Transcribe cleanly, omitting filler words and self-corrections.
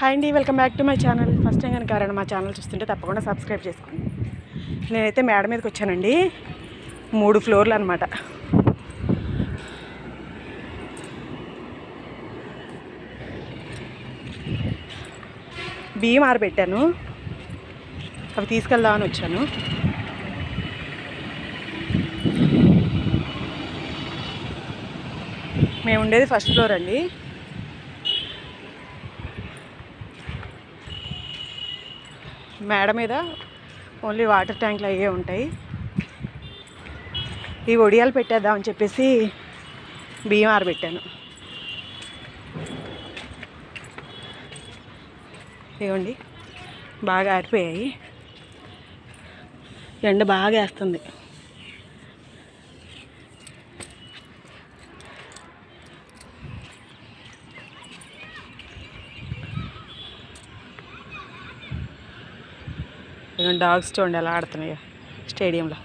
Hi అండి, welcome back to my channel. First time కనుక ఎవరైనా మా ఛానల్ చూస్తుంటే తప్పకుండా సబ్స్క్రైబ్ చేసుకోండి. నేనైతే మేడ మీదకి వచ్చానండి. 3 ఫ్లోర్లు అనమాట. బియ్యం ఆరబెట్టాను, అవి తీసుకెళ్దామని వచ్చాను. మేము ఉండేది ఫస్ట్ ఫ్లోర్ అండి. మేడ మీద ఓన్లీ వాటర్ ట్యాంకులు అయ్యే ఉంటాయి. ఈ ఒడియాలు పెట్టేద్దామని చెప్పేసి బియ్యం ఆరబెట్టాను. ఇవ్వండి, బాగా ఆరిపోయాయి. ఎండ బాగా వేస్తుంది. డాగ్స్ చూడండి ఎలా ఆడుతున్నాయో స్టేడియంలో.